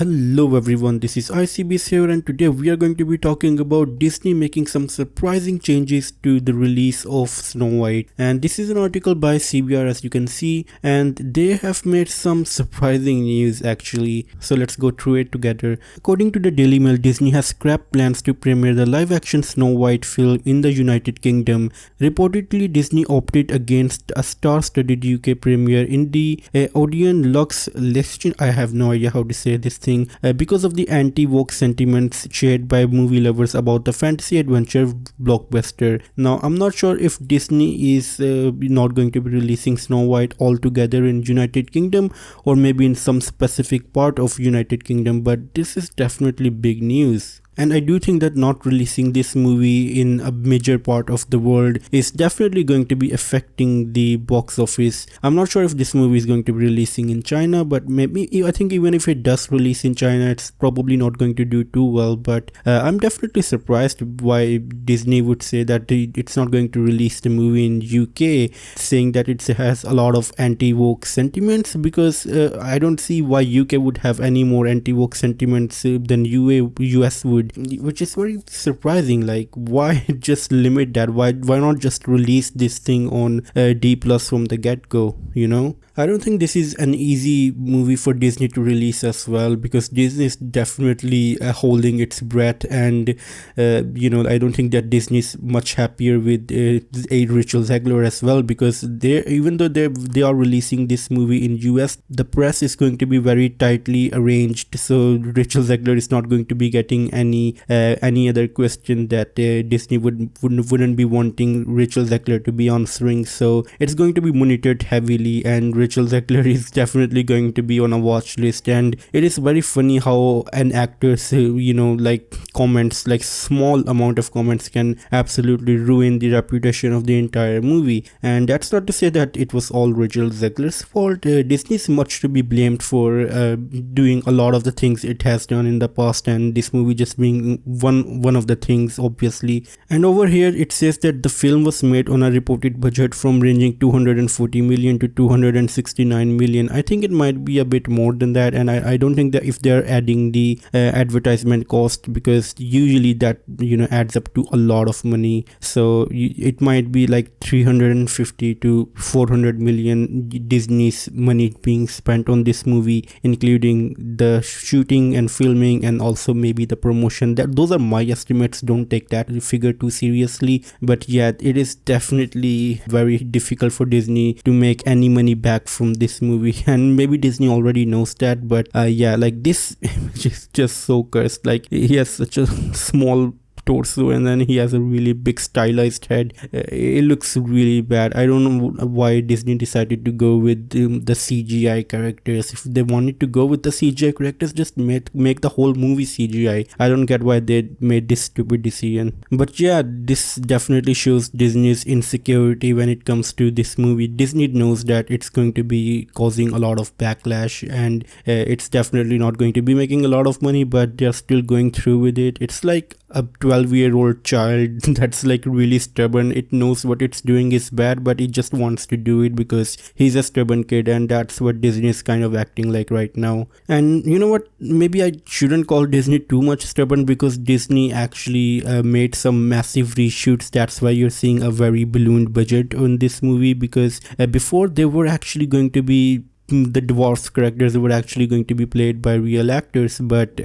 Hello everyone, this is ICBs here, and today we are going to be talking about Disney making some surprising changes to the release of Snow White. And this is an article by CBR, as you can see, and they have made some surprising news actually. So let's go through it together. According to the Daily Mail, Disney has scrapped plans to premiere the live-action Snow White film in the United Kingdom. Reportedly, Disney opted against a star-studded UK premiere in the Odeon Lux Leicester. I have no idea how to say this thing, because of the anti-woke sentiments shared by movie lovers about the fantasy adventure blockbuster. Now, I'm not sure if Disney is not going to be releasing Snow White altogether in United Kingdom, or maybe in some specific part of United Kingdom, but this is definitely big news. And I do think that not releasing this movie in a major part of the world is definitely going to be affecting the box office. I'm not sure if this movie is going to be releasing in China, but maybe I think even if it does release in China, it's probably not going to do too well. But I'm definitely surprised why Disney would say that it's not going to release the movie in UK, saying that it has a lot of anti-woke sentiments, because I don't see why UK would have any more anti-woke sentiments than US would. Which is very surprising. Like, why just limit that? Why not just release this thing on D Plus from the get-go, you know? I don't think this is an easy movie for Disney to release as well, because Disney is definitely holding its breath, and I don't think that Disney is much happier with Rachel Zegler as well, because even though they are releasing this movie in US, the press is going to be very tightly arranged, so Rachel Zegler is not going to be getting any other question that Disney wouldn't be wanting Rachel Zegler to be answering. So it's going to be monitored heavily, and Rachel Zegler is definitely going to be on a watch list. And it is very funny how an actor's like comments, like small amount of comments, can absolutely ruin the reputation of the entire movie. And that's not to say that it was all Rachel Zegler's fault. Disney is much to be blamed for doing a lot of the things it has done in the past, and this movie just being one of the things, obviously. And over here it says that the film was made on a reported budget from ranging 240 million to 269 million. I think it might be a bit more than that, and I don't think that if they're adding the advertisement cost, because usually that adds up to a lot of money. So it might be like 350 to 400 million Disney's money being spent on this movie, including the shooting and filming and also maybe the promotion. Those are my estimates, don't take that figure too seriously. But yeah, it is definitely very difficult for Disney to make any money back from this movie, and maybe Disney already knows that. But yeah, like, this is just so cursed. Like, he has such a small torso, and then he has a really big stylized head. It looks really bad. I don't know why Disney decided to go with the CGI characters. If they wanted to go with the CGI characters, just make the whole movie CGI. I don't get why they made this stupid decision. But yeah, this definitely shows Disney's insecurity when it comes to this movie. Disney knows that it's going to be causing a lot of backlash, and it's definitely not going to be making a lot of money, but they're still going through with it. It's like a 12-year-old child that's like really stubborn. It knows what it's doing is bad, but it just wants to do it because he's a stubborn kid, and that's what Disney is kind of acting like right now. And you know what, maybe I shouldn't call Disney too much stubborn, because Disney actually made some massive reshoots. That's why you're seeing a very ballooned budget on this movie, because before they were actually going to be the dwarfs characters were actually going to be played by real actors, but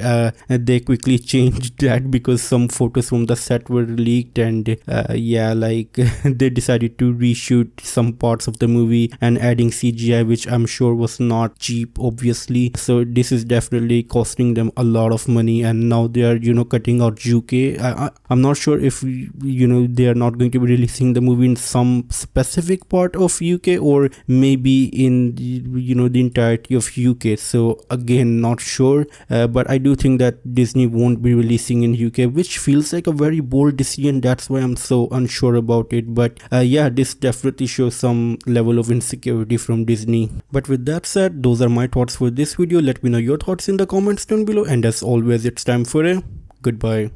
they quickly changed that because some photos from the set were leaked, and they decided to reshoot some parts of the movie and adding CGI, which I'm sure was not cheap, obviously. So this is definitely costing them a lot of money, and now they are cutting out UK. I'm not sure if they are not going to be releasing the movie in some specific part of UK, or maybe in the entirety of UK. So again, not sure, but I do think that Disney won't be releasing in UK, which feels like a very bold decision. That's why I'm so unsure about it. But yeah, this definitely shows some level of insecurity from Disney. But with that said, those are my thoughts for this video. Let me know your thoughts in the comments down below, and as always, it's time for a goodbye.